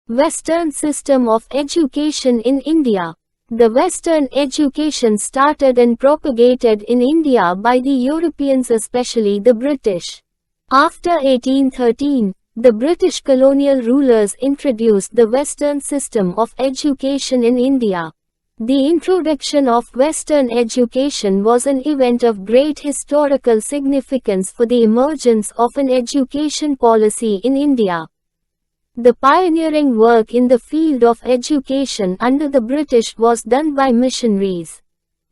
Western system of education in India. The Western education started and propagated in India by the Europeans, especially the British. After 1813, the British colonial rulers introduced the Western system of education in India. The introduction of Western education was an event of great historical significance for the emergence of an education policy in India. The pioneering work in the field of education under the British was done by missionaries.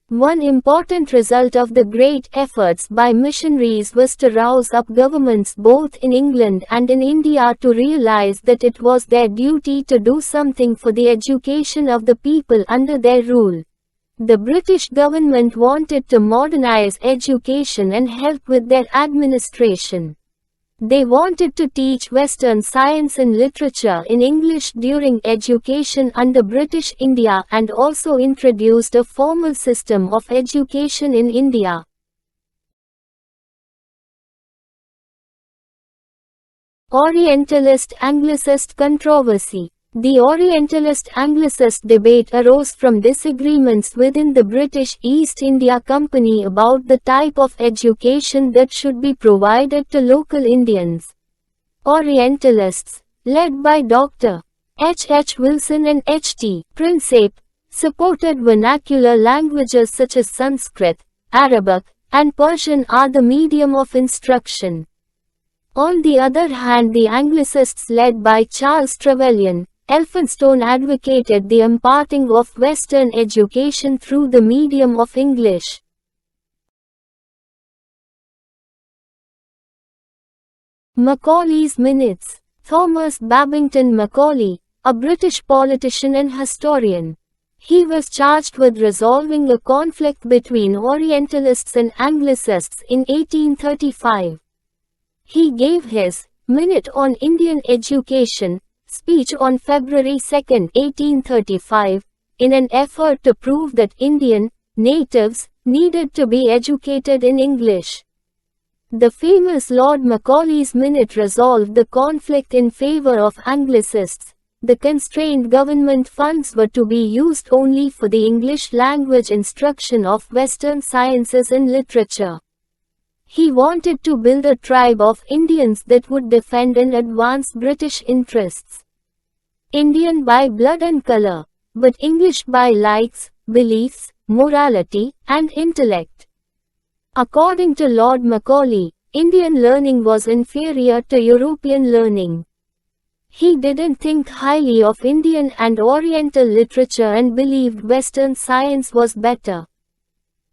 One important result of the great efforts by missionaries was to rouse up governments both in England and in India to realize that it was their duty to do something for the education of the people under their rule. The British government wanted to modernize education and help with their administration. They wanted to teach Western science and literature in English during education under British India and also introduced a formal system of education in India. Orientalist-Anglicist controversy. The Orientalist-Anglicist debate arose from disagreements within the British East India Company about the type of education that should be provided to local Indians. Orientalists, led by Dr. H. H. Wilson and H. T. Prinsep, supported vernacular languages such as Sanskrit, Arabic, and Persian are the medium of instruction. On the other hand, the Anglicists led by Charles Trevelyan, Elphinstone advocated the imparting of Western education through the medium of English. Macaulay's Minutes. Thomas Babington Macaulay, a British politician and historian. He was charged with resolving a conflict between Orientalists and Anglicists in 1835. He gave his Minute on Indian Education speech on February 2, 1835, in an effort to prove that Indian natives needed to be educated in English. The famous Lord Macaulay's Minute resolved the conflict in favor of Anglicists. The constrained government funds were to be used only for the English language instruction of Western sciences and literature. He wanted to build a tribe of Indians that would defend and advance British interests. Indian by blood and color, but English by likes, beliefs, morality, and intellect. According to Lord Macaulay, Indian learning was inferior to European learning. He didn't think highly of Indian and Oriental literature and believed Western science was better.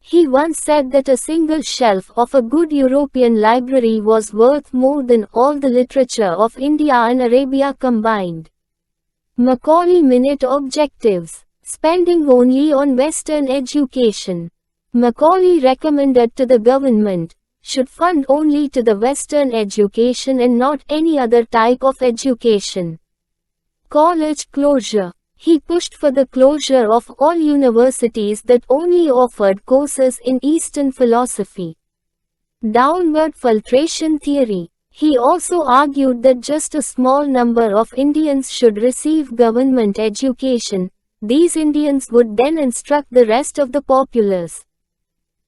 He once said that a single shelf of a good European library was worth more than all the literature of India and Arabia combined. Macaulay Minute Objectives. Spending only on Western education. Macaulay recommended to the government, should fund only to the Western education and not any other type of education. College closure. He pushed for the closure of all universities that only offered courses in Eastern philosophy. Downward filtration theory. He also argued that just a small number of Indians should receive government education. These Indians would then instruct the rest of the populace.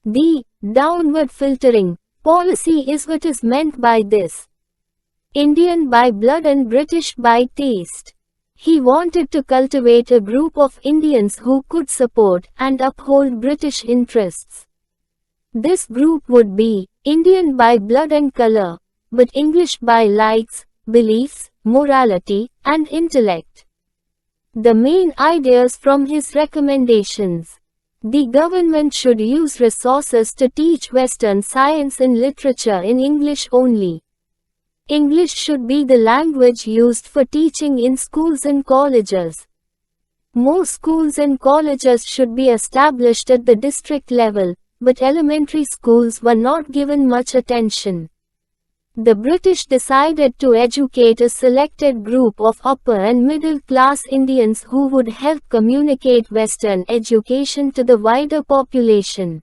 The downward filtering policy is what is meant by this. Indian by blood and British by taste. He wanted to cultivate a group of Indians who could support and uphold British interests. This group would be Indian by blood and color, but English by likes, beliefs, morality, and intellect. The main ideas from his recommendations. The government should use resources to teach Western science and literature in English only. English should be the language used for teaching in schools and colleges. More schools and colleges should be established at the district level, but elementary schools were not given much attention. The British decided to educate a selected group of upper and middle class Indians who would help communicate Western education to the wider population.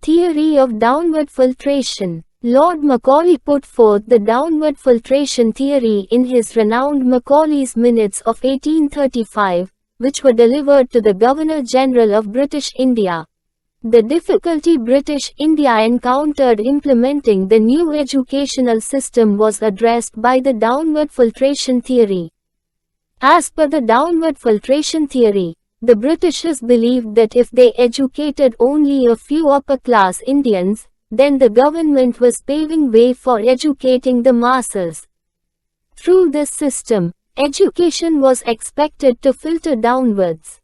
Theory of downward filtration. Lord Macaulay put forth the downward filtration theory in his renowned Macaulay's Minutes of 1835, which were delivered to the Governor-General of British India. The difficulty British India encountered implementing the new educational system was addressed by the downward filtration theory. As per the downward filtration theory, the Britishers believed that if they educated only a few upper-class Indians, then the government was paving way for educating the masses. Through this system, education was expected to filter downwards.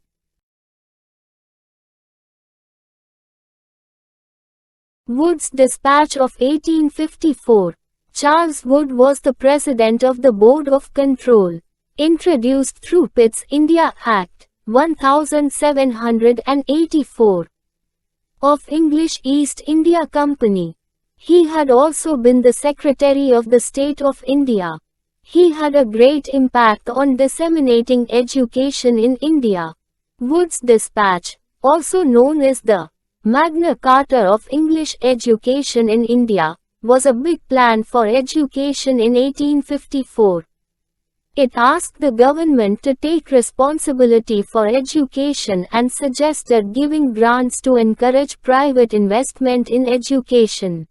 Wood's Dispatch of 1854. Charles Wood was the president of the Board of Control, introduced through Pitt's India Act, 1784, of English East India Company. He had also been the Secretary of the State of India. He had a great impact on disseminating education in India. Wood's Dispatch, also known as the Magna Carta of English education in India, was a big plan for education in 1854. It asked the government to take responsibility for education and suggested giving grants to encourage private investment in education.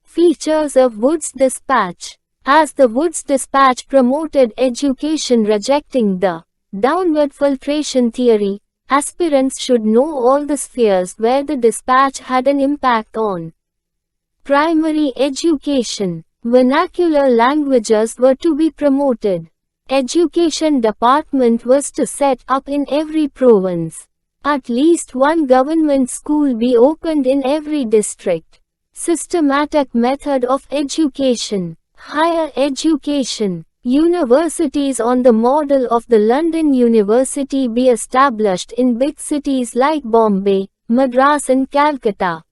Features of Wood's Dispatch. As the Wood's Dispatch promoted education rejecting the downward filtration theory, aspirants should know all the spheres where the dispatch had an impact on. Primary education. Vernacular languages were to be promoted. Education department was to set up in every province. At least one government school be opened in every district. Systematic method of education. Higher education. Universities on the model of the London University be established in big cities like Bombay, Madras and Calcutta.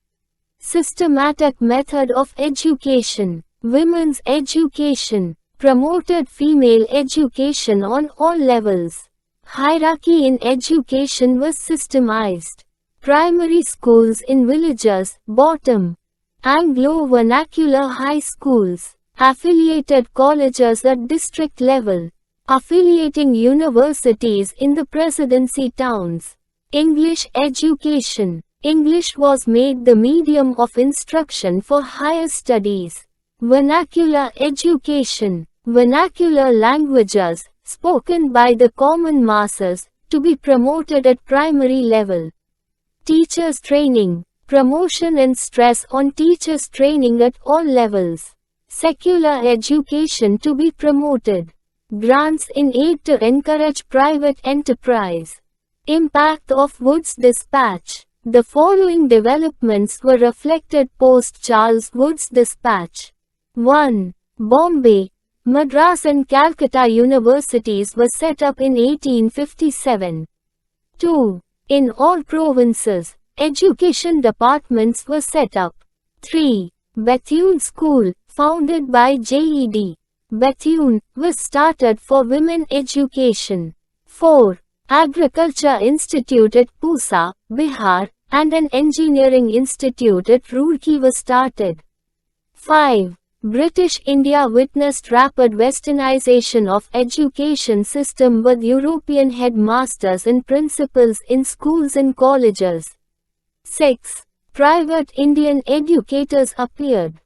Systematic method of education. Women's education. Promoted female education on all levels. Hierarchy in education was systemized. Primary schools in villages, bottom. Anglo-vernacular high schools. Affiliated colleges at district level. Affiliating universities in the presidency towns. English education. English was made the medium of instruction for higher studies. Vernacular education. Vernacular languages, spoken by the common masses, to be promoted at primary level. Teachers training. Promotion and stress on teachers training at all levels. Secular education to be promoted. Grants in aid to encourage private enterprise. Impact of Wood's Dispatch. The following developments were reflected post Charles Wood's Dispatch. 1. Bombay, Madras and Calcutta universities were set up in 1857. 2. In all provinces, education departments were set up. 3. Bethune School, founded by J.E.D. Bethune, was started for women education. 4. Agriculture Institute at Pusa, Bihar, and an engineering institute at Roorkee was started. 5. British India witnessed rapid westernization of education system with European headmasters and principals in schools and colleges. 6. Private Indian educators appeared.